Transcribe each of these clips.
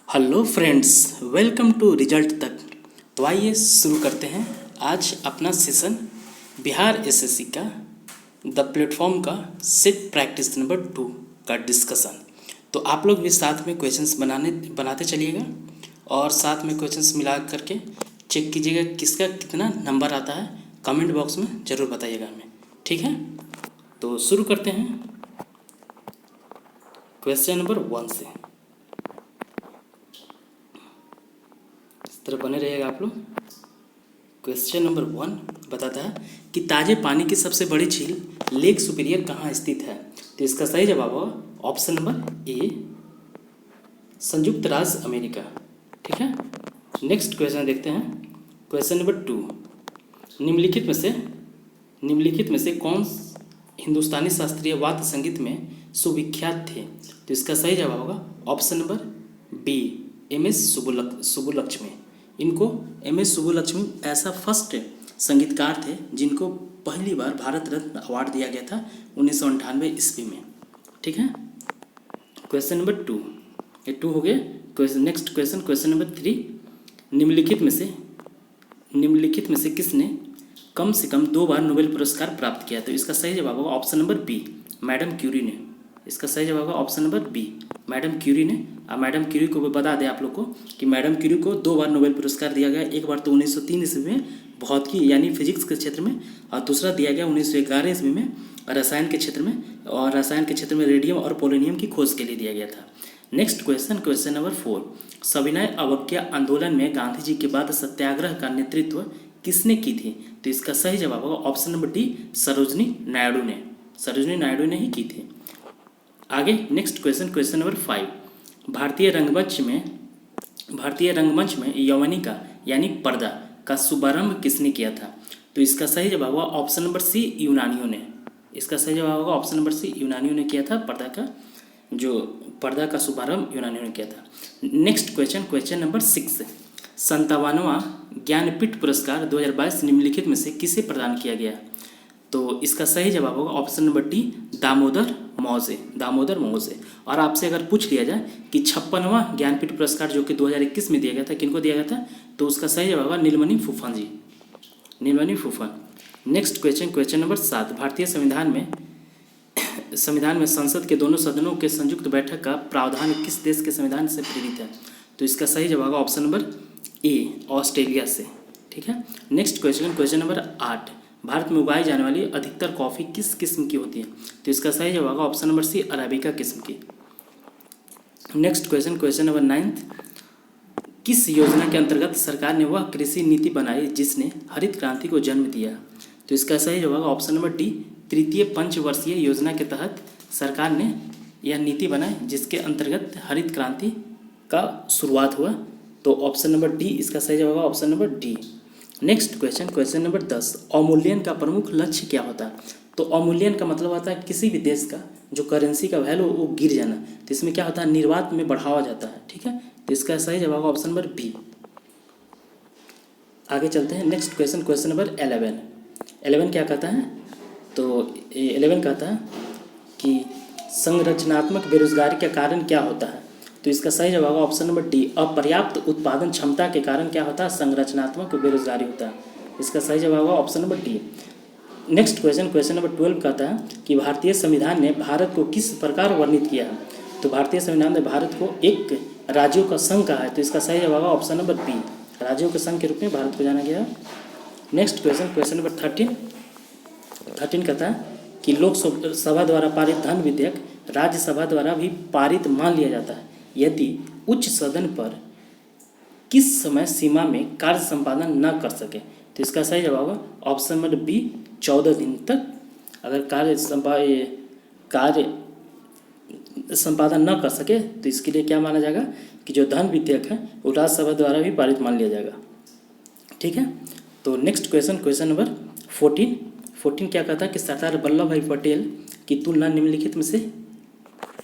Hello friends, welcome to result तक। तो आइए शुरू करते हैं आज अपना सेशन बिहार एसएससी का द प्लेटफॉर्म का सेट प्रैक्टिस नंबर 2 का डिस्कशन। तो आप लोग भी साथ में क्वेश्चंस बनाते चलिएगा और साथ में क्वेश्चंस मिला करके चेक कीजिएगा किसका कितना नंबर आता है। कमेंट बॉक्स में ज़रूर बताइएगा हमें, ठीक है। तो शुरू करते हैं क्वेश्चन नंबर 1 से। तरफ बने रहिएगा आप लोग। क्वेश्चन नंबर 1 बताता है कि ताजे पानी की सबसे बड़ी झील लेक सुपीरियर कहाँ स्थित है। तो इसका सही जवाब होगा ऑप्शन नंबर ए, संयुक्त राज्य अमेरिका, ठीक है। नेक्स्ट क्वेश्चन देखते हैं। क्वेश्चन नंबर 2, निम्नलिखित में से कौन हिंदुस्तानी शास्त्रीय वाद्य संगीत में सुविख्यात थे। तो इसका सही जवाब होगा option number B, MS. Subbulakshmi. इनको एम.एस. सुब्बुलक्ष्मी ऐसा फर्स्ट संगीतकार थे जिनको पहली बार भारत रत्न अवार्ड दिया गया था 1998 ईस्वी में, ठीक है। क्वेश्चन नंबर 2, ये 2 हो गया। नेक्स्ट क्वेश्चन नंबर 3, निम्नलिखित में से किसने कम से कम 2 बार नोबेल पुरस्कार प्राप्त किया। तो इसका सही जवाब होगा option number B, madam Curie ने। इसका सही जवाब होगा option number B, madam Curie ने। अब मैडम क्यूरी को भी बता दें आप लोग को कि मैडम क्यूरी को 2 बार नोबेल पुरस्कार दिया गया। एक बार तो 1903 ईस्वी में भौतिकी यानी फिजिक्स के क्षेत्र में, और दूसरा दिया गया 1911 ईस्वी में रसायन के क्षेत्र में, और रसायन के क्षेत्र में रेडियम और पोलोनियम की खोज के लिए दिया गया था। नेक्स्ट क्वेश्चन नंबर 4, सविनय अवज्ञा आंदोलन में गांधी जी के बाद सत्याग्रह का नेतृत्व किसने की थी। तो इसका सही जवाब होगा option number D, Sarojini Naidu ने ही की थी। आगे नेक्स्ट क्वेश्चन नंबर 5, भारतीय रंगमंच में यवनिका यानी पर्दा का शुभारंभ किसने किया था। तो इसका सही जवाब होगा ऑप्शन नंबर सी, यूनानियों ने। इसका सही जवाब होगा ऑप्शन नंबर सी, यूनानियों ने किया था। पर्दा का शुभारंभ यूनानियों ने किया था। नेक्स्ट क्वेश्चन नंबर 6, 57वां ज्ञानपीठ पुरस्कार 2022 निम्नलिखित में से किसे प्रदान किया गया। तो इसका सही जवाब होगा ऑप्शन नंबर डी, दामोदर मौजे। और आपसे अगर पूछ लिया जाए कि 56वां ज्ञानपीठ पुरस्कार जो कि 2021 में दिया गया था, किनको दिया गया था, तो उसका सही जवाब होगा नीलमणि फूफन। नेक्स्ट क्वेश्चन नंबर 7, भारतीय संविधान में संसद के दोनों सदनों के संयुक्त बैठक का प्रावधान किस देश के संविधान से प्रेरित है। तो इसका सही जवाब होगा ऑप्शन नंबर ए, ऑस्ट्रेलिया से, ठीक है। नेक्स्ट क्वेश्चन नंबर 8, भारत में उगाई जाने वाली अधिकतर कॉफ़ी किस किस्म की होती है। तो इसका सही जवाब होगा ऑप्शन नंबर सी, अराबिका किस्म की। नेक्स्ट क्वेश्चन नंबर 9, किस योजना के अंतर्गत सरकार ने वह कृषि नीति बनाई जिसने हरित क्रांति को जन्म दिया। तो इसका सही जवाब होगा ऑप्शन नंबर डी, तृतीय पंचवर्षीय योजना के तहत सरकार ने यह नीति बनाई जिसके अंतर्गत हरित क्रांति का शुरुआत हुआ। तो ऑप्शन नंबर डी इसका सही जवाब होगा option number D. Next question number 10, अवमूल्यन का प्रमुख लक्ष्य क्या होता है। तो अवमूल्यन का मतलब होता है किसी भी देश का जो करेंसी का वैल्यू वो गिर जाना। तो इसमें क्या होता है, निर्यात में बढ़ावा जाता है, ठीक है। तो इसका सही जवाब ऑप्शन नंबर बी। आगे चलते हैं। नेक्स्ट क्वेश्चन नंबर 11 क्या कहता है। तो 11 कहता है कि संरचनात्मक बेरोजगारी का कारण क्या होता है। तो इसका सही जवाब होगा ऑप्शन नंबर डी, अपर्याप्त उत्पादन क्षमता के कारण क्या होता है, संरचनात्मक बेरोजगारी होता है। इसका सही जवाब होगा option number D. Next question number 12 कहता है कि भारतीय संविधान ने भारत को किस प्रकार वर्णित किया है। तो भारतीय संविधान ने भारत को एक राज्यों का संघ कहा है। तो इसका सही जवाब होगा ऑप्शन नंबर बी, राज्यों के संघ के रूप में भारत को जाना गया है। नेक्स्ट क्वेश्चन नंबर 13 कहता है कि लोकसभा द्वारा पारित धन विधेयक राज्यसभा द्वारा भी पारित मान लिया जाता है यदि उच्च सदन पर किस समय सीमा में कार्य संपादन न कर सके। तो इसका सही जवाब होगा ऑप्शन नंबर बी, 14 दिन तक अगर कार्य संपादन न कर सके तो इसके लिए क्या माना जाएगा कि जो धन विधेयक है वो राज्यसभा द्वारा भी पारित मान लिया जाएगा, ठीक है। तो नेक्स्ट क्वेश्चन नंबर 14 क्या कहता है कि सरदार वल्लभ भाई पटेल की तुलना निम्नलिखित में से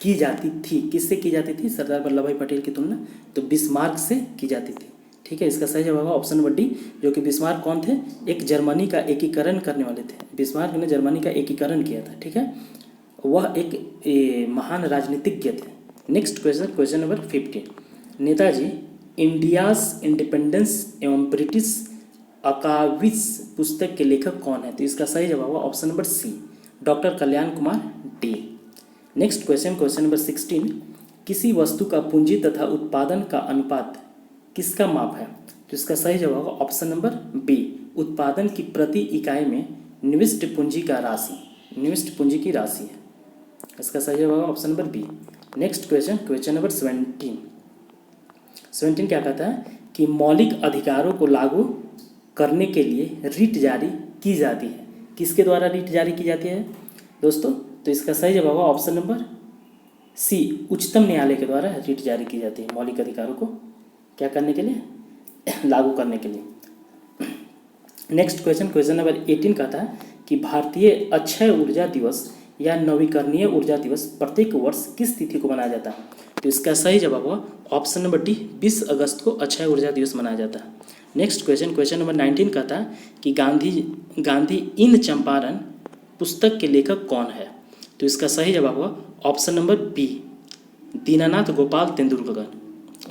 की जाती थी। किससे की जाती थी सरदार वल्लभ भाई पटेल की तुलना। तो बिस्मार्क से की जाती थी, ठीक है। इसका सही जवाब होगा ऑप्शन नंबर डी, जो कि बिस्मार्क कौन थे, एक जर्मनी का एकीकरण करने वाले थे। बिस्मार्क ने जर्मनी का एकीकरण किया था, ठीक है। वह एक महान राजनीतिज्ञ थे। Next question number 15, Netaji India's independence एवं ब्रिटिश अकाविस पुस्तक के लेखक कौन है? तो इसका सही जवाब होगा option number C, doctor Kalyan Kumar D. Next question, question number 16, किसी वस्तु का पूंजी तथा उत्पादन का अनुपात किसका माप है? तो इसका सही जवाब होगा ऑप्शन नंबर बी, उत्पादन की प्रति इकाई में निविष्ट पूंजी का राशि, निविष्ट पूंजी की राशि है। इसका सही जवाब होगा option number B. Next question, question number 17 क्या कहता है कि मौलिक अधिकारों को लागू करने के लिए रिट जारी की जाती है। किसके द्वारा रिट जारी की जाती है दोस्तों? तो इसका सही जवाब होगा ऑप्शन नंबर सी, उच्चतम न्यायालय के द्वारा रिट जारी की जाती है मौलिक अधिकारों को क्या करने के लिए, लागू करने के लिए। नेक्स्ट क्वेश्चन, क्वेश्चन नंबर 18 कहता है कि भारतीय अक्षय ऊर्जा दिवस या नवीकरणीय ऊर्जा दिवस प्रत्येक वर्ष किस तिथि को मनाया जाता है? तो इसका सही जवाब होगा ऑप्शन नंबर डी, 20 अगस्त को अक्षय ऊर्जा दिवस मनाया जाता है। नेक्स्ट क्वेश्चन, क्वेश्चन नंबर 19 कहता है कि गांधी इन चंपारण पुस्तक के लेखक कौन है? तो इसका सही जवाब होगा option number B, Dinanath Gopal Tendulkar.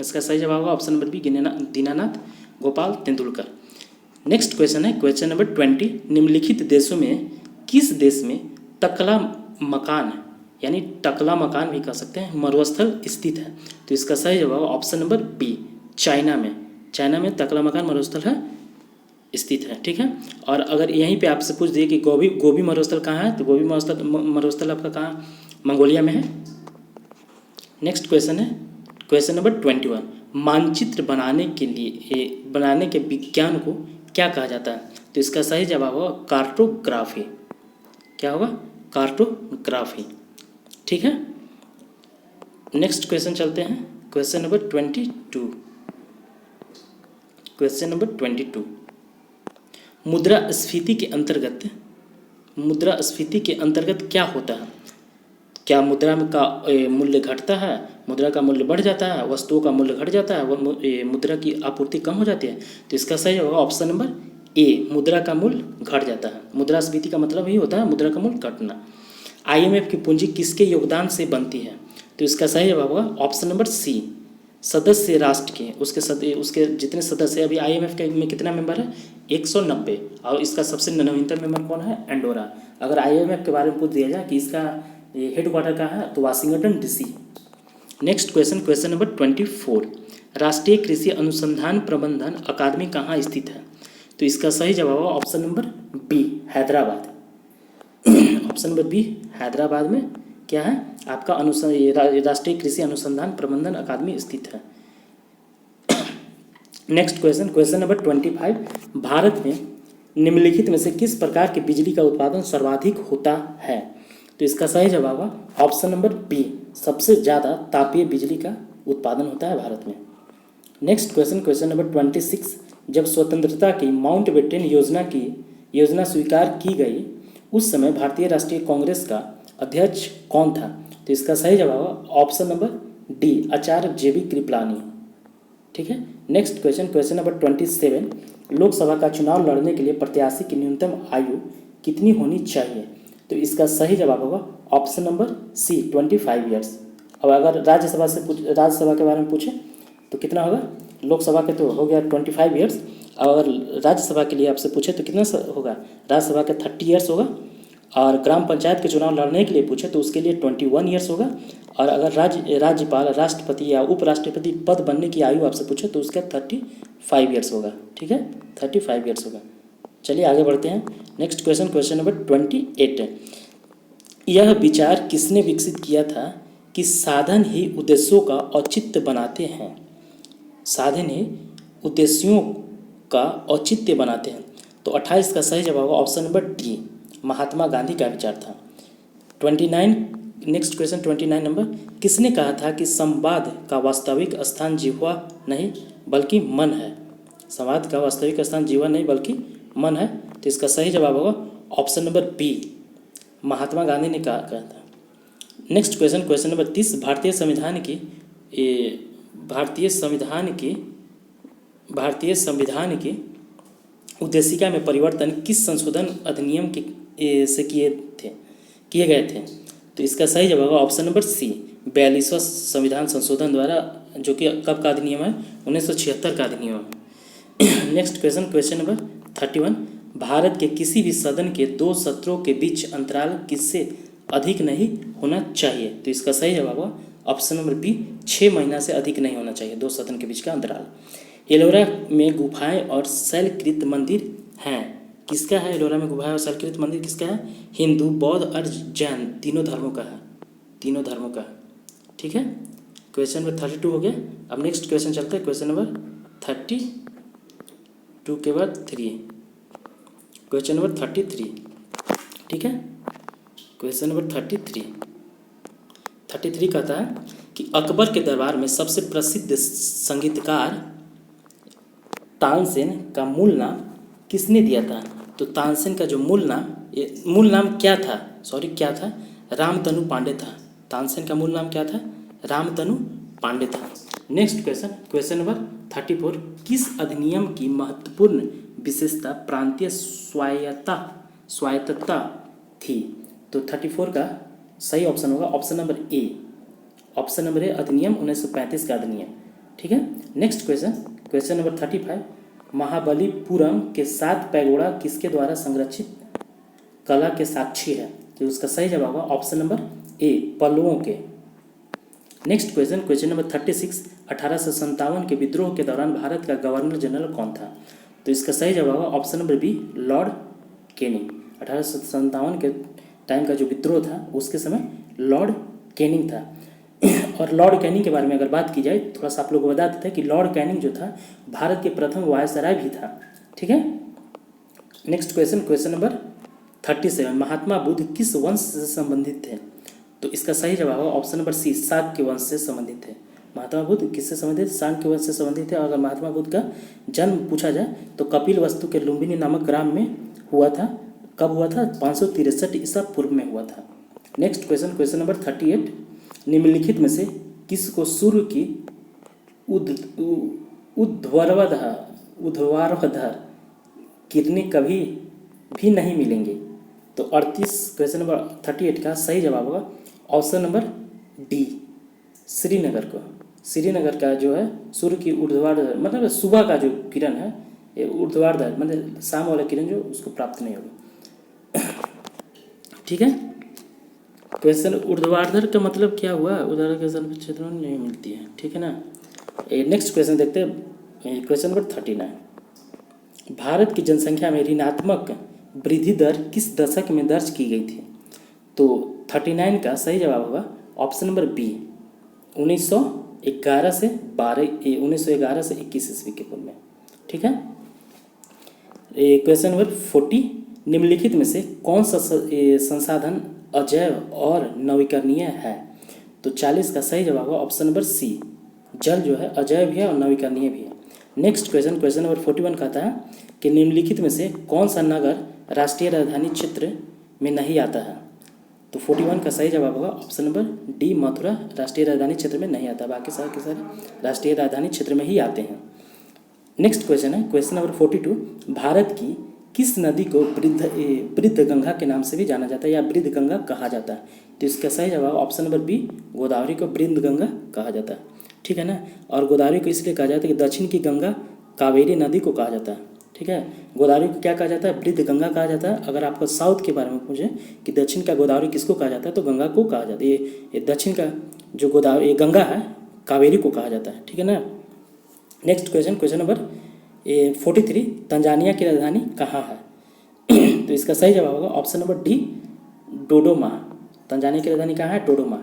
इसका सही जवाब होगा option number B, Dinanath Gopal Tendulkar. Next question है क्वेश्चन नंबर 20, निम्नलिखित देशों में किस देश में टकला मकान, यानी टकला मकान भी कह सकते हैं, मरुस्थल स्थित है? तो इसका सही जवाब ऑप्शन नंबर बी, चाइना में। चाइना में टकला मकान मरुस्थल है स्थित है, ठीक है। और अगर यहीं पे आपसे पूछ दिए कि गोबी मरुस्थल कहाँ है, तो गोबी मरुस्थल आपका कहाँ, मंगोलिया में है। नेक्स्ट क्वेश्चन है क्वेश्चन नंबर 21, मानचित्र बनाने के विज्ञान को क्या कहा जाता है? तो इसका सही जवाब होगा कार्टोग्राफी। क्या होगा? कार्टोग्राफी, ठीक है। नेक्स्ट क्वेश्चन चलते हैं क्वेश्चन नंबर 22। क्वेश्चन नंबर 22, मुद्रास्फीति के अंतर्गत क्या होता है? क्या मुद्रा का मूल्य घटता है, मुद्रा का मूल्य बढ़ जाता है, वस्तुओं का मूल्य घट जाता है, मुद्रा की आपूर्ति कम हो जाती है? तो इसका सही होगा ऑप्शन नंबर ए, मुद्रा का मूल्य घट जाता है। मुद्रास्फीति का मतलब ही होता है मुद्रा का मूल्य घटना। IMF की पूंजी किसके योगदान से बनती है? तो इसका सही जवाब होगा ऑप्शन नंबर सी, सदस्य राष्ट्र के, उसके जितने सदस्य, अभी IMF के में कितना मेंबर है? 190, और इसका सबसे नवीनतम मेंबर कौन है? एंडोरा। अगर IMF के बारे में पूछ दिया जाए कि इसका हेडक्वार्टर कहाँ है, तो Washington DC। Next question, question number 24, राष्ट्रीय कृषि अनुसंधान प्रबंधन अकादमी कहाँ स्थित है? तो इसका सही जवाब होगा option number B, Hyderabad. Option number B, Hyderabad में क्या है आपका राष्ट्रीय कृषि अनुसंधान प्रबंधन अकादमी स्थित है। Next question, question number 25, Bharat में निम्नलिखित में से किस प्रकार की बिजली का उत्पादन सर्वाधिक होता है? तो इसका सही जवाब है ऑप्शन नंबर बी, सबसे ज़्यादा तापीय बिजली का उत्पादन होता है भारत में। नेक्स्ट क्वेश्चन, क्वेश्चन नंबर 26, जब स्वतंत्रता की माउंटबेटन योजना स्वीकार की गई उस समय भारतीय राष्ट्रीय कांग्रेस का अध्यक्ष कौन था? तो इसका सही जवाब है ऑप्शन नंबर डी, आचार्य JB कृपलानी, ठीक है। Next question, question number 27, Lok Sabha का चुनाव लड़ने के लिए प्रत्याशी की न्यूनतम आयु कितनी होनी चाहिए? तो इसका सही जवाब होगा ऑप्शन नंबर सी, 25 ईयर्स। अब अगर राज्यसभा के बारे में पूछे तो कितना होगा? लोकसभा के तो हो गया 25 ईयर्स, और अगर राज्यसभा के लिए आपसे पूछे तो कितना होगा? राज्यसभा के 30 ईयर्स होगा, और ग्राम पंचायत के चुनाव लड़ने के लिए पूछे तो उसके लिए 21 ईयर्स होगा, और अगर राज्यपाल, राष्ट्रपति या उपराष्ट्रपति पद बनने की आयु आपसे पूछे तो उसका 35 ईयर्स होगा, ठीक है, 35 ईयर्स होगा। चलिए आगे बढ़ते हैं। नेक्स्ट क्वेश्चन, क्वेश्चन नंबर 28, यह विचार किसने विकसित किया था कि साधन ही उद्देश्यों का औचित्य बनाते हैं? साधन ही उद्देश्यों का औचित्य बनाते हैं। तो 28 का सही जवाब होगा option number D, Mahatma Gandhi का विचार था। 29, नेक्स्ट क्वेश्चन 29 नंबर, किसने कहा था कि संवाद का वास्तविक स्थान जिह्वा नहीं बल्कि मन है? संवाद का वास्तविक स्थान जिह्वा नहीं बल्कि मन है। तो इसका सही जवाब होगा option number B, Mahatma Gandhi ने कहा था। नेक्स्ट क्वेश्चन, क्वेश्चन नंबर 30, भारतीय संविधान की उद्देशिका में परिवर्तन किस संशोधन अधिनियम से किए गए थे? तो इसका सही जवाब होगा ऑप्शन नंबर सी, 42वां संविधान संशोधन द्वारा, जो कि कब का अधिनियम है, 1976 का अधिनियम है। Next question, question number 31, Bharat के किसी भी सदन के 2 सत्रों के बीच अंतराल किससे अधिक नहीं होना चाहिए? तो इसका सही जवाब होगा ऑप्शन नंबर बी, 6 महीना से अधिक नहीं होना चाहिए 2 सदन के बीच का अंतराल। एलोरा में गुफाएं और शैलकृत मंदिर हैं, किसका है? एलोरा में गुफाएं और शैलकृत मंदिर किसका है? हिंदू, बौद्ध और जैन तीनों धर्मों का है, तीनों धर्मों का है। ठीक है, क्वेश्चन नंबर 32 हो गया। अब नेक्स्ट क्वेश्चन चलता है, क्वेश्चन नंबर 32 के बाद 3, क्वेश्चन नंबर 33। ठीक है, क्वेश्चन नंबर 33 कहता है कि अकबर के दरबार में सबसे प्रसिद्ध संगीतकार तानसेन का मूल नाम किसने दिया था? तो तानसेन का जो मूल नाम क्या था? क्या था? रामतनु पांडे था। तानसेन का मूल नाम क्या था? रामतनु पांडे था। नेक्स्ट क्वेश्चन, क्वेश्चन नंबर 34, किस अधिनियम की महत्वपूर्ण विशेषता प्रांतीय स्वायत्तता थी? तो 34 का सही ऑप्शन होगा option number A, option number A, अधिनियम 1935 का अधिनियम। ठीक है, next question, question number 35, Mahabalipuram के 7 पैगोड़ा किसके द्वारा संरक्षित कला के साक्षी है? तो उसका सही जवाब होगा ऑप्शन नंबर ए, पल्लवों के। नेक्स्ट क्वेश्चन, क्वेश्चन नंबर 36, 1857 के विद्रोह के दौरान भारत का गवर्नर जनरल कौन था? तो इसका सही जवाब होगा option number B, Lord Canning. 1857 के टाइम का जो विद्रोह था उसके समय लॉर्ड कैनिंग था। और लॉर्ड कैनिंग के बारे में अगर बात की जाए, थोड़ा सा आप लोगों को बता देते हैं कि लॉर्ड कैनिंग जो था भारत के प्रथम वायसराय भी था। ठीक है, next question, question number 37, Mahatma Buddha किस वंश से संबंधित थे? तो इसका सही जवाब होगा ऑप्शन नंबर सी, शाक्य वंश से संबंधित थे। महात्मा बुद्ध किससे संबंधित? शाक्य वंश से संबंधित थे। और अगर महात्मा बुद्ध का जन्म पूछा जाए तो कपिल वस्तु के लुम्बिनी नामक ग्राम में हुआ था। कब हुआ था? 563 ईसा पूर्व में हुआ था। नेक्स्ट क्वेश्चन, क्वेश्चन नंबर 38, निम्नलिखित में से किसको सूर्य की ऊर्ध्वाधर किरणें कभी भी नहीं मिलेंगी? तो 38, क्वेश्चन नंबर 38 का सही जवाब होगा ऑप्शन नंबर डी, श्रीनगर का जो है सूर्य की ऊर्ध्वाधर मतलब सुबह का जो किरण है, ये ऊर्ध्वाधर मतलब शाम वाला किरण जो उसको प्राप्त नहीं होगा। ठीक है, क्वेश्चन ऊर्ध्वाधर का मतलब क्या हुआ? ऊर्ध्वाधर के क्षेत्रों में नहीं मिलती है। ठीक है ना। नेक्स्ट क्वेश्चन देखते हैं, क्वेश्चन नंबर 39, भारत की जनसंख्या में ऋणात्मक वृद्धि दर किस दशक में दर्ज की गई थी? तो 39 का सही जवाब होगा ऑप्शन नंबर बी, 1911 से 21 ईस्वी के पूर्व में। ठीक है, क्वेश्चन नंबर 40, निम्नलिखित में से कौन सा संसाधन अजैव और नवीकरणीय है? तो 40 का सही जवाब होगा ऑप्शन नंबर सी, जल जो है अजैव भी है और नवीकरणीय भी है। नेक्स्ट क्वेश्चन, क्वेश्चन नंबर 41 कहता है कि निम्नलिखित में से कौन सा नगर राष्ट्रीय राजधानी क्षेत्र में नहीं आता है? तो 41 का सही जवाब होगा ऑप्शन नंबर डी, मथुरा राष्ट्रीय राजधानी क्षेत्र में नहीं आता, बाकी सारे के सारे राष्ट्रीय राजधानी क्षेत्र में ही आते हैं। नेक्स्ट क्वेश्चन है क्वेश्चन नंबर 42, भारत की किस नदी को वृद्ध गंगा के नाम से भी जाना जाता है या वृद्ध गंगा कहा जाता है? तो इसका सही जवाब ऑप्शन नंबर बी, गोदावरी को वृद्ध गंगा कहा जाता है। ठीक है ना। और गोदावरी को इसलिए कहा जाता है कि दक्षिण की गंगा कावेरी नदी को कहा जाता है। ठीक है, गोदावरी को क्या कहा जाता है? वृद्ध गंगा कहा जाता है। अगर आपको साउथ के बारे में पूछे कि दक्षिण का गोदावरी किसको कहा जाता है तो गंगा को कहा जाता है। ये दक्षिण का जो गोदावरी ये गंगा है कावेरी को कहा जाता है। ठीक है ना। Next question, question number 43, Tanzania की राजधानी कहाँ है? तो इसका सही जवाब होगा ऑप्शन नंबर डी, डोडोमा। तंजानिया की राजधानी कहाँ है? डोडोमा।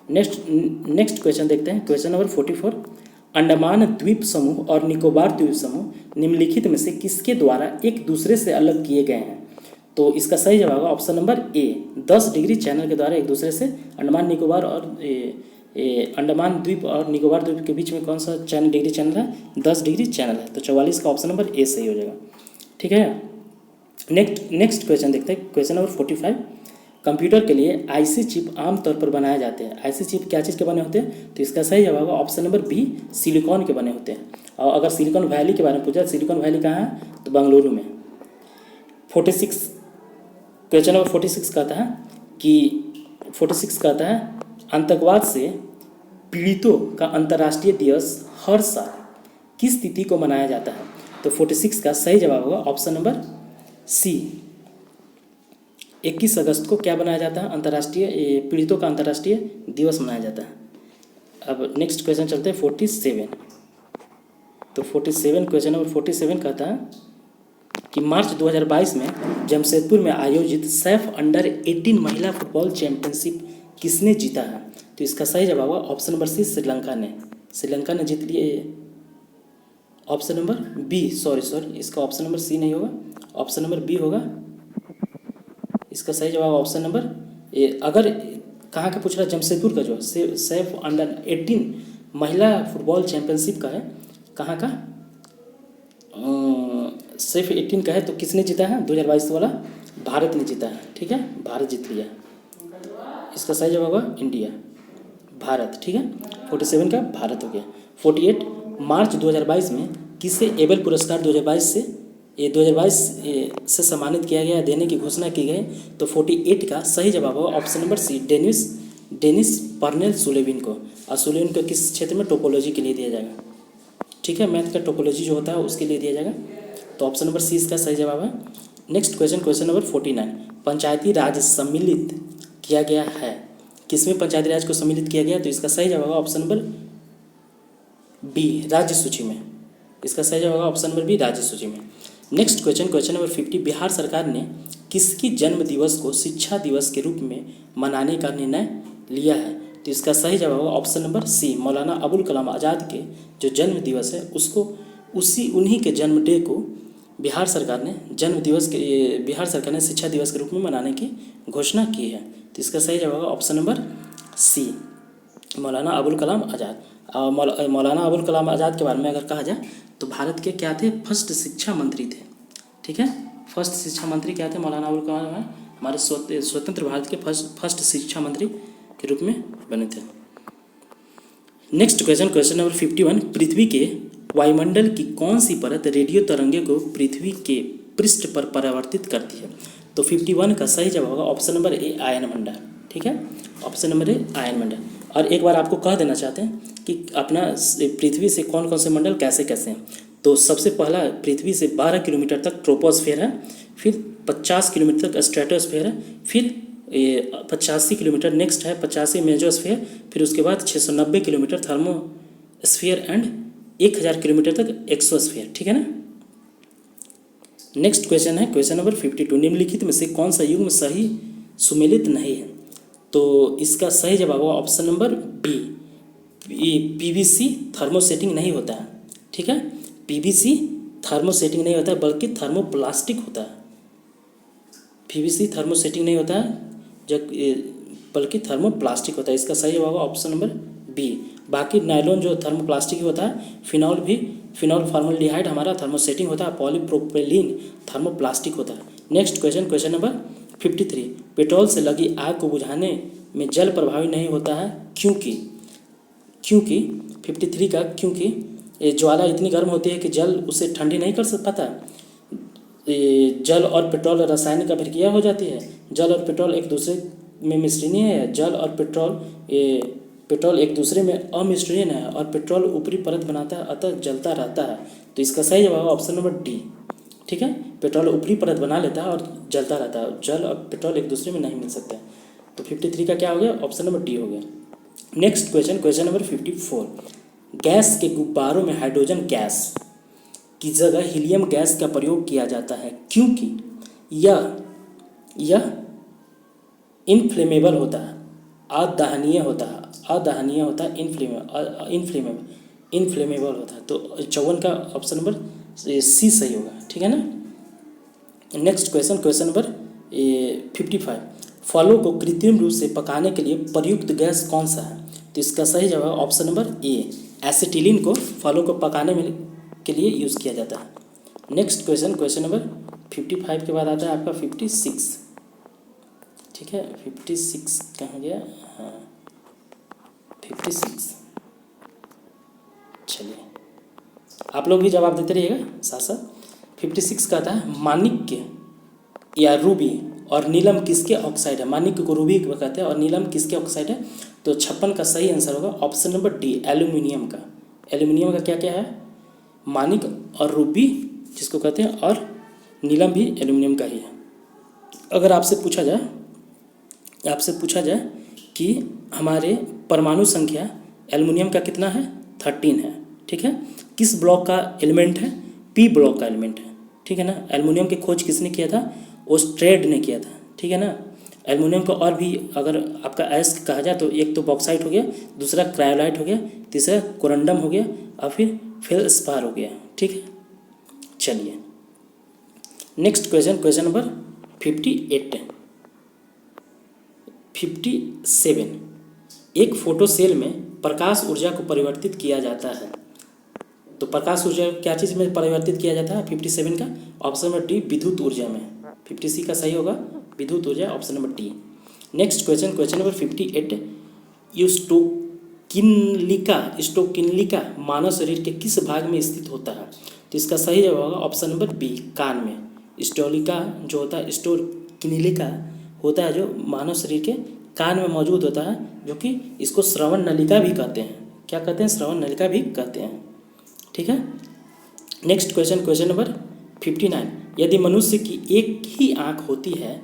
नेक्स्ट क्वेश्चन देखते हैं, क्वेश्चन नंबर 44, अंडमान द्वीप समूह और निकोबार द्वीप समूह निम्नलिखित में से किसके द्वारा एक दूसरे से अलग किए गए हैं? तो इसका सही जवाब होगा option number A, 10 degree channel के द्वारा एक दूसरे से अंडमान निकोबार और अंडमान द्वीप और निकोबार द्वीप के बीच में कौन सा चैनल डिग्री चैनल है? 10 डिग्री चैनल है। तो 44 का ऑप्शन नंबर ए सही हो जाएगा। ठीक है। नेक्स्ट क्वेश्चन देखते हैं, क्वेश्चन नंबर 45, कंप्यूटर के लिए आईसी चिप आमतौर पर बनाए जाते हैं। आईसी चिप क्या चीज़ के बने होते हैं? तो इसका सही जवाब होगा ऑप्शन नंबर बी, सिलिकॉन के बने होते हैं। और अगर सिलिकॉन वैली के बारे में पूछा, सिलिकॉन वैली कहाँ है? तो बेंगलुरु में। 46, क्वेश्चन नंबर 46 कहता है कि आतंकवाद से पीड़ितों का अंतर्राष्ट्रीय दिवस हर साल किस तिथि को मनाया जाता है? तो 46 का सही जवाब होगा ऑप्शन नंबर सी, 21 अगस्त को क्या बनाया जाता है? अंतर्राष्ट्रीय पीड़ितों का अंतर्राष्ट्रीय दिवस मनाया जाता है। अब नेक्स्ट क्वेश्चन चलते हैं 47। तो 47 क्वेश्चन नंबर 47 कहता है कि मार्च 2022 में जमशेदपुर में आयोजित सैफ अंडर 18 महिला फुटबॉल चैंपियनशिप किसने जीता है? तो इसका सही जवाब होगा ऑप्शन नंबर सी, श्रीलंका ने। श्रीलंका ने जीत लिए। ऑप्शन नंबर बी, सॉरी इसका ऑप्शन नंबर सी नहीं होगा, ऑप्शन नंबर बी होगा इसका सही जवाब। ऑप्शन नंबर ए, अगर कहाँ का पूछ रहा है? जमशेदपुर का जो सैफ अंडर 18 महिला फुटबॉल चैंपियनशिप का है, कहाँ का? सिर्फ 18 का है। तो किसने जीता है 2022 वाला? भारत ने जीता है, ठीक है, भारत जीत लिया। इसका सही जवाब होगा इंडिया, भारत, ठीक है। 47 का भारत हो गया। 48 मार्च 2022 में किसे एबल पुरस्कार 2022 से सम्मानित किया गया, देने की घोषणा की गई? तो 48 का सही जवाब होगा option number C, Dennis Parnell Sullivan को। और सुलेविन को किस क्षेत्र में? टोपोलॉजी के लिए दिया जाएगा, ठीक है, मैथ का टोपोलॉजी जो होता है उसके लिए दिया जाएगा। तो ऑप्शन नंबर सी इसका सही जवाब है। नेक्स्ट क्वेश्चन नंबर 49, पंचायती राज सम्मिलित किया गया है, किसमें पंचायती राज को सम्मिलित किया गया? तो इसका सही जवाब होगा ऑप्शन नंबर बी, राज्य सूची में। इसका सही जवाब होगा ऑप्शन नंबर बी, राज्य सूची में। नेक्स्ट क्वेश्चन नंबर 50, बिहार सरकार ने किसकी जन्म दिवस को शिक्षा दिवस के रूप में मनाने का निर्णय लिया है? तो इसका सही जवाब होगा ऑप्शन नंबर सी, मौलाना अबुल कलाम आज़ाद के जो जन्म दिवस है उसको उन्हीं के जन्म डे को बिहार सरकार ने शिक्षा दिवस के रूप में मनाने की घोषणा की है। तो इसका सही जवाब होगा ऑप्शन नंबर सी, मौलाना अबुल कलाम आज़ाद। मौलाना अबुल कलाम आज़ाद के बारे में अगर कहा जाए तो भारत के क्या थे? फर्स्ट शिक्षा मंत्री थे, ठीक है, फर्स्ट शिक्षा मंत्री क्या थे? मौलाना अबुल कलाम हमारे स्वतंत्र भारत के फर्स्ट शिक्षा मंत्री के रूप में बने थे। नेक्स्ट क्वेश्चन नंबर 51, पृथ्वी के वायुमंडल की कौन सी परत रेडियो तरंगे को पृथ्वी के पृष्ठ पर परावर्तित करती है? तो 51 का सही जवाब होगा ऑप्शन नंबर ए, आयनमंडल, ठीक है, ऑप्शन नंबर ए, आयनमंडल। और एक बार आपको कह देना चाहते हैं कि अपना पृथ्वी से कौन कौन से मंडल कैसे कैसे हैं। तो सबसे पहला पृथ्वी से 12 किलोमीटर तक ट्रोपोस्फेयर है, फिर 50 किलोमीटर तक स्ट्रेटोस्फेयर है, फिर 85 किलोमीटर नेक्स्ट है 85 मेजोस्फेयर, फिर उसके बाद 690 किलोमीटर थर्मोस्फेयर एंड 1000 किलोमीटर तक एक्सोस्फेयर, ठीक है ना। नेक्स्ट क्वेश्चन है क्वेश्चन नंबर 52, निम्नलिखित में से कौन सा युग्म सही सुमेलित नहीं है? तो इसका सही जवाब होगा option number B, PVC thermosetting नहीं होता है, ठीक है, पीवीसी थर्मोसेटिंग नहीं होता है बल्कि थर्मोप्लास्टिक होता है। पीवीसी थर्मोसेटिंग नहीं होता है जब बल्कि थर्मोप्लास्टिक होता है। इसका सही जवाब होगा ऑप्शन नंबर बी। बाकी नायलॉन जो थर्मोप्लास्टिक ही होता है, फिनॉल फॉर्मल्डिहाइड हमारा थर्मोसेटिंग होता है, पॉलीप्रोपिलीन थर्मोप्लास्टिक होता है। नेक्स्ट क्वेश्चन नंबर 53, पेट्रोल से लगी आग को बुझाने में जल प्रभावी नहीं होता है क्योंकि 53 का क्योंकि ये ज्वाला इतनी गर्म होती है कि जल उसे ठंडी नहीं कर पाता। जल और पेट्रोल रासायनिक अभिक्रिया हो जाती है, जल और पेट्रोल एक दूसरे में मिश्रणीय है, जल और पेट्रोल एक दूसरे में अमिश्रणीय है और पेट्रोल ऊपरी परत बनाता है अतः जलता रहता है। तो इसका सही जवाब है ऑप्शन नंबर डी, ठीक है, पेट्रोल ऊपरी परत बना लेता है और जलता रहता है, जल और पेट्रोल एक दूसरे में नहीं मिल सकते। तो 53 का क्या हो गया? ऑप्शन नंबर डी हो गया। नेक्स्ट क्वेश्चन नंबर 54, गैस के गुब्बारों में हाइड्रोजन गैस की जगह हीलियम गैस का प्रयोग किया जाता है क्योंकि यह इनफ्लेमेबल होता है, अदहनीय होता है, इनफ्लेमेबल होता है। तो 54 का ऑप्शन नंबर सी सही होगा, ठीक है ना। नेक्स्ट क्वेश्चन नंबर 55, फलों को कृत्रिम रूप से पकाने के लिए प्रयुक्त गैस कौन सा है? तो इसका सही जवाब ऑप्शन नंबर ए, एसिटिलीन को फलों को पकाने के लिए यूज़ किया जाता है। नेक्स्ट क्वेश्चन नंबर 55 के बाद आता है आपका 56, ठीक है, 56 कहाँ गया? हाँ 56, चलिए आप लोग भी जवाब देते रहिएगा साथ साथ। 56 का आता है माणिक्य या रूबी और नीलम किसके ऑक्साइड है? माणिक्य को रूबी कहते हैं और नीलम किसके ऑक्साइड है? तो 56 का सही आंसर होगा ऑप्शन नंबर डी, एल्यूमिनियम का। एल्यूमिनियम का क्या क्या है, मानिक और रूबी जिसको कहते हैं, और नीलम भी एल्यूमिनियम का ही है। अगर आपसे पूछा जाए कि हमारे परमाणु संख्या एल्युमिनियम का कितना है, 13 है, ठीक है। किस ब्लॉक का एलिमेंट है, पी ब्लॉक का एलिमेंट है, ठीक है ना। एल्युमिनियम की खोज किसने किया था, ओस्ट्रेड ने किया था, ठीक है ना। एल्युमिनियम को और भी अगर आपका एस कहा जाए तो एक तो बॉक्साइट हो गया, दूसरा क्रायोलाइट हो गया, तीसरा कोरंडम हो गया, और फिर फेल्सपार हो गया, ठीक है। चलिए नेक्स्ट क्वेश्चन नंबर 57। एक फोटो सेल में प्रकाश ऊर्जा को परिवर्तित किया जाता है, तो प्रकाश ऊर्जा क्या चीज़ में परिवर्तित किया जाता है 57 का, ऑप्शन नंबर डी, विद्युत ऊर्जा में। 50C का सही होगा विद्युत ऊर्जा, option number D. Next question number 58, स्टोकिनलिका मानव शरीर के किस भाग में स्थित होता है, तो इसका सही जवाब होगा ऑप्शन नंबर बी, कान में। स्टोलिका जो होता है, स्टोकिनलिका होता है जो मानव शरीर के कान में मौजूद होता है, जो कि इसको श्रवण नलिका भी कहते हैं। क्या कहते हैं, श्रवण नलिका भी कहते हैं, ठीक है। नेक्स्ट क्वेश्चन नंबर 59, यदि मनुष्य की एक ही आँख होती है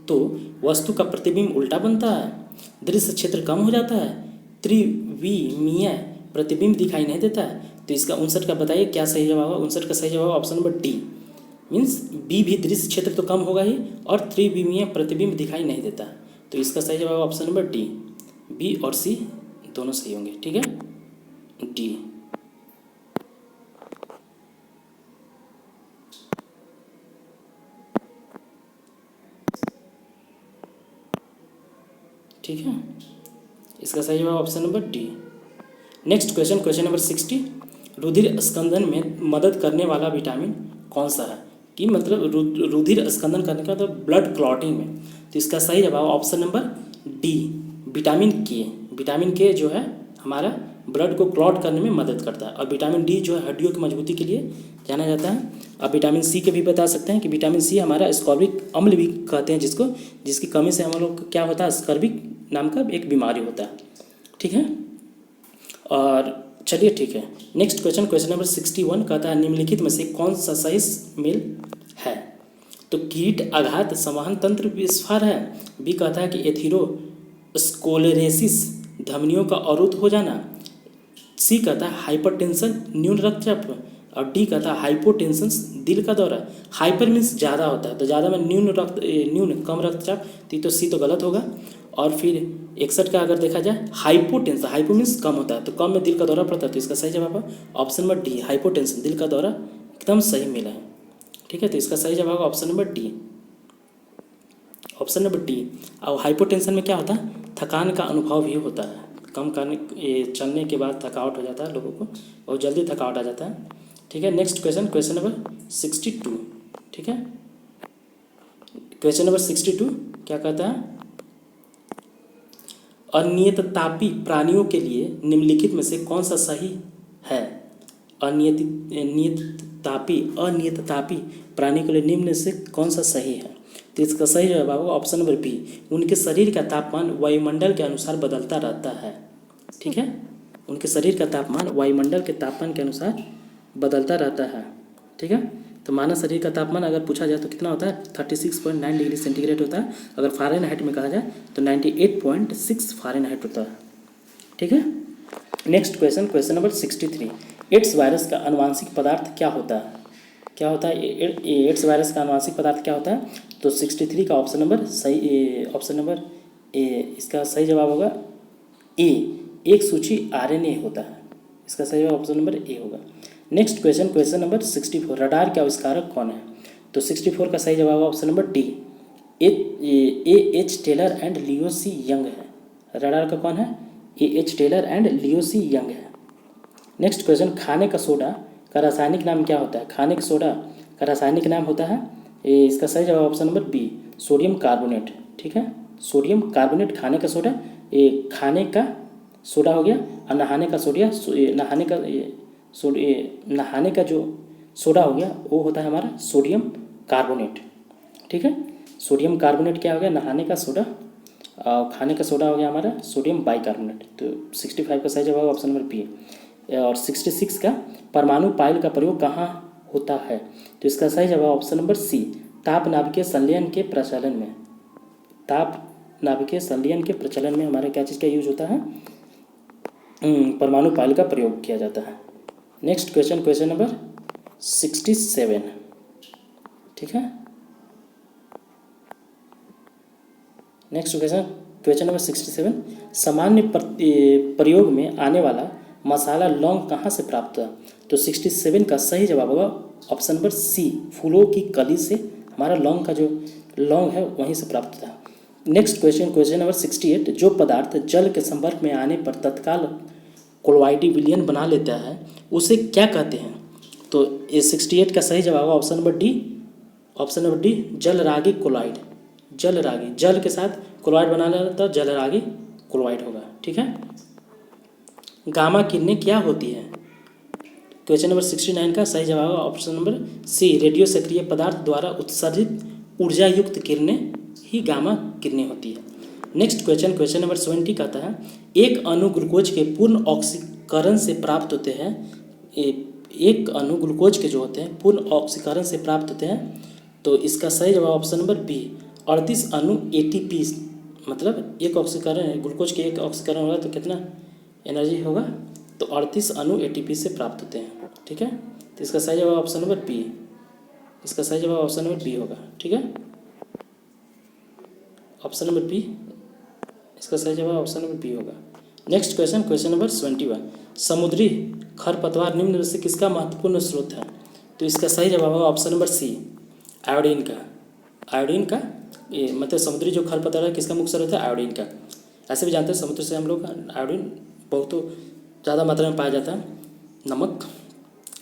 तो वस्तु का प्रतिबिंब उल्टा बनता है, दृश्य क्षेत्र कम हो जाता है, त्रिविमीय प्रतिबिंब दिखाई नहीं देता है। तो इसका 59 का बताइए क्या सही जवाब है। 59 का सही जवाब option number D, means B भी दृश्य क्षेत्र तो कम होगा ही और त्रिविमीय प्रतिबिंब दिखाई नहीं देता। तो इसका सही जवाब ऑप्शन नंबर डी, बी और सी दोनों सही होंगे, ठीक है, डी। ठीक है, इसका सही जवाब option number D. Next question number 60, रुधिर स्कंदन में मदद करने वाला विटामिन कौन सा है, कि मतलब रुधिर स्कंदन करने का मतलब ब्लड क्लॉटिंग में। तो इसका सही जवाब ऑप्शन नंबर डी, विटामिन के। विटामिन के जो है हमारा ब्लड को क्लॉट करने में मदद करता है, और विटामिन डी जो है हड्डियों की मजबूती के लिए जाना जाता है। अब विटामिन सी के भी बता सकते हैं कि विटामिन सी हमारा स्कॉर्बिक अम्ल भी कहते हैं जिसको, जिसकी कमी से हम लोग क्या होता है, स्कर्बिक नाम का एक बीमारी होता है, ठीक है। और चलिए ठीक है, नेक्स्ट क्वेश्चन नंबर 61 कहता है निम्नलिखित में से कौन सा सही मेल है, तो कीट आघात संवहन तंत्र विस्फार है, बी कहता है कि एथेरोस्क्लेरोसिस धमनियों का अवरुद्ध हो जाना, सी कहता है हाइपरटेंशन न्यून रक्तचाप, और डी कहता है हाइपोटेंशन दिल का दौरा। हाइपर मीन्स ज़्यादा होता है, तो ज़्यादा में न्यून कम रक्तचाप, तो सी तो गलत होगा। और फिर 61 का अगर देखा जाए हाइपोटेंशन, हाइपो मीन्स कम होता है, तो कम में दिल का दौरा पड़ता है, तो इसका सही जवाब है ऑप्शन नंबर डी, हाइपोटेंशन दिल का दौरा एकदम सही मिला है, ठीक है। तो इसका सही जवाब option number D, option number D. और हाइपोटेंशन में क्या होता है, थकान का अनुभव भी होता है, कम करने चलने के बाद थकावट हो जाता है लोगों को, बहुत जल्दी थकावट आ जाता है, ठीक है। नेक्स्ट क्वेश्चन नंबर 62, ठीक है। क्वेश्चन नंबर 62 क्या कहता है, अनियततापी प्राणियों के लिए निम्नलिखित में से कौन सा सही है। अनियततापी प्राणी के लिए निम्न से कौन सा सही है, तो इसका सही जवाब होगा ऑप्शन नंबर बी, उनके शरीर का तापमान वायुमंडल के अनुसार बदलता रहता है, ठीक है। उनके शरीर का तापमान वायुमंडल के तापमान के अनुसार बदलता रहता है, ठीक है। तो मानव शरीर का तापमान अगर पूछा जाए तो कितना होता है, 36.9 डिग्री सेंटीग्रेड होता है। अगर फ़ारेनहाइट में कहा जाए तो 98.6 फ़ारेनहाइट होता है, ठीक है। Next question number 63, AIDS virus का आनुवांशिक पदार्थ क्या होता है, क्या होता है एड्स वायरस का आनुवांशिक पदार्थ क्या होता है, तो 63 का ऑप्शन नंबर सही, ऑप्शन नंबर ए, इसका सही जवाब होगा ए, एक सूची RNA होता है, इसका सही जवाब ऑप्शन नंबर ए होगा। नेक्स्ट क्वेश्चन नंबर 64, रडार के आविष्कारक कौन है, तो 64 का सही जवाब option number D, A.H. Taylor and Leo C Young है। रडार का कौन है, A.H. Taylor and Leo C Young है। नेक्स्ट क्वेश्चन, खाने का सोडा का रासायनिक नाम क्या होता है, खाने का सोडा का रासायनिक नाम होता है, इसका सही जवाब option number B, sodium carbonate, ठीक है। सोडियम कार्बोनेट खाने का सोडा, खाने का सोडा हो गया, और नहाने का सोडिया, नहाने का जो सोडा हो गया वो होता है हमारा सोडियम कार्बोनेट, ठीक है। सोडियम कार्बोनेट क्या हो गया, नहाने का सोडा, खाने का सोडा हो गया हमारा सोडियम बाइकार्बोनेट। तो 65 का सही जवाब ऑप्शन नंबर बी। और 66 का परमाणु पाइल का प्रयोग कहाँ होता है? तो इसका सही जवाब ऑप्शन नंबर सी, ताप नाभिकीय संलयन के प्रचलन में। ताप नाभिकीय संलयन के प्रचलन में हमारे क्या चीज़ का यूज होता है? परमाणु पाइल का प्रयोग किया जाता है। नेक्स्ट क्वेश्चन, क्वेश्चन नंबर 67, ठीक है। नेक्स्ट क्वेश्चन, क्वेश्चन नंबर 67, सामान्य प्रयोग में आने वाला मसाला लौंग कहाँ से प्राप्त हुआ? तो 67 का सही जवाब होगा ऑप्शन नंबर सी, फूलों की कली से हमारा लौंग का जो लौंग है वहीं से प्राप्त था। नेक्स्ट क्वेश्चन, क्वेश्चन नंबर 68, जो पदार्थ जल के संपर्क में आने पर तत्काल कोलॉइडी विलयन बना लेता है उसे क्या कहते हैं? तो ये 68 का सही जवाब होगा option number D, option number D, जलरागी क्लोराइड। जलरागी, जल के साथ क्लोराइड बना लेता तो जलरागी क्लोराइड होगा, ठीक है। गामा किरणें क्या होती है? क्वेश्चन नंबर 69 का सही जवाब होगा ऑप्शन नंबर सी, रेडियो सक्रिय पदार्थ द्वारा उत्सर्जित ऊर्जा युक्त किरणें ही गामा किरणें होती है। नेक्स्ट क्वेश्चन, क्वेश्चन नंबर 70 कहता है, एक अणु ग्लूकोज के पूर्ण ऑक्सीकरण से प्राप्त होते हैं। एक अणु ग्लूकोज के जो होते हैं पूर्ण ऑक्सीकरण से प्राप्त होते हैं। तो इसका सही जवाब ऑप्शन नंबर बी, 38 अणु ATP, मतलब एक ऑक्सीकरण, ग्लूकोज के एक ऑक्सीकरण होगा तो कितना एनर्जी होगा? तो 38 अणु ATP से प्राप्त होते हैं, ठीक है। तो इसका सही जवाब ऑप्शन नंबर बी, इसका सही जवाब ऑप्शन नंबर बी होगा, ठीक है। ऑप्शन नंबर बी, इसका सही जवाब ऑप्शन नंबर बी होगा। नेक्स्ट क्वेश्चन, क्वेश्चन नंबर 71, समुद्री खरपतवार निम्न में से किसका महत्वपूर्ण स्रोत है? तो इसका सही जवाब होगा ऑप्शन नंबर सी, आयोडीन का। आयोडीन का ये मतलब समुद्री जो खरपतवार है किसका मुख्य स्रोत है? आयोडीन का। ऐसे भी जानते हैं समुद्र से हम लोग आयोडीन बहुत ज़्यादा मात्रा में पाया जाता है, नमक।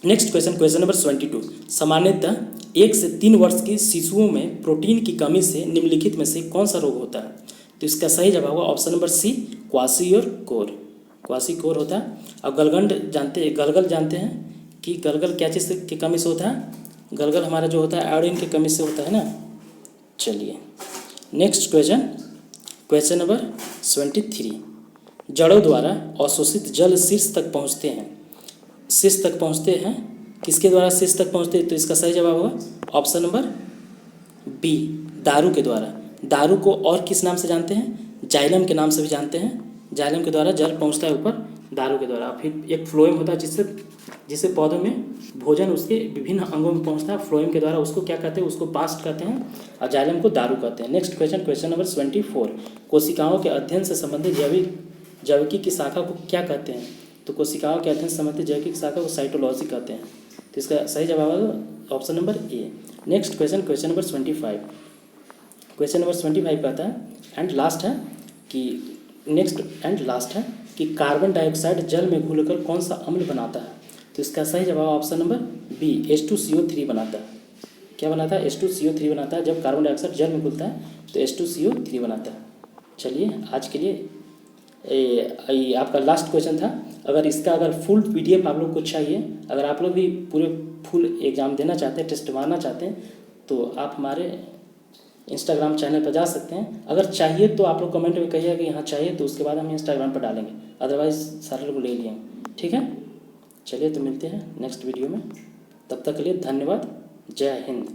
नेक्स्ट क्वेश्चन, क्वेश्चन नंबर 72, सामान्यतः 1 से 3 वर्ष की शिशुओं में प्रोटीन की कमी से निम्नलिखित में से कौन सा रोग होता है? तो इसका सही जवाब होगा ऑप्शन नंबर सी, क्वाशियोर। क्वाशियोर होता है। अब गलगंड जानते हैं, गलगल जानते हैं कि गलगल क्या चीज़ की कमी से होता है? गलगल हमारा जो होता है आयोडीन की कमी से होता है ना। चलिए नेक्स्ट क्वेश्चन, क्वेश्चन नंबर 73, जड़ों द्वारा अवशोषित जल शीर्ष तक पहुँचते हैं। शीर्ष तक पहुँचते हैं, किसके द्वारा शीर्ष तक पहुँचते हैं? तो इसका सही जवाब होगा ऑप्शन नंबर बी, दारू के द्वारा। दारू को और किस नाम से जानते हैं? जाइलम के नाम से भी जानते हैं। जाइलम के द्वारा जल पहुँचता है ऊपर, दारू के द्वारा। फिर एक फ्लोएम होता है जिससे पौधों में भोजन उसके विभिन्न अंगों में पहुँचता है। फ्लोएम के द्वारा उसको क्या कहते हैं? उसको बास्ट कहते हैं, और जाइलम को दारू कहते हैं। नेक्स्ट क्वेश्चन, क्वेश्चन नंबर 74, कोशिकाओं के अध्ययन से संबंधित जैविकी की शाखा को क्या कहते हैं? तो कोशिकाओं के अध्ययन से संबंधित जैविकी की शाखा को साइटोलॉजी कहते हैं। तो इसका सही जवाब है option number A. Next question, question number 25, question number 25 कहता है एंड लास्ट है कि नेक्स्ट एंड लास्ट है कि कार्बन डाइऑक्साइड जल में घुलकर कौन सा अम्ल बनाता है? तो इसका सही जवाब ऑप्शन नंबर बी, H2CO3 बनाता है। क्या बनाता है? H2CO3 बनाता है। जब कार्बन डाइऑक्साइड जल में घुलता है तो H2CO3 बनाता है। चलिए आज के लिए ये आपका लास्ट क्वेश्चन था। अगर फुल PDF आप लोग को चाहिए, अगर आप लोग भी पूरे फुल एग्ज़ाम देना चाहते हैं, टेस्ट मारना चाहते हैं, तो आप हमारे इंस्टाग्राम चैनल पर जा सकते हैं। अगर चाहिए तो आप लोग कमेंट में कहिएगा कि यहाँ चाहिए, तो उसके बाद हम इंस्टाग्राम पर डालेंगे, अदरवाइज़ सारे लोग ले लिए, ठीक है। चलिए तो मिलते हैं नेक्स्ट वीडियो में, तब तक के लिए धन्यवाद, जय हिंद।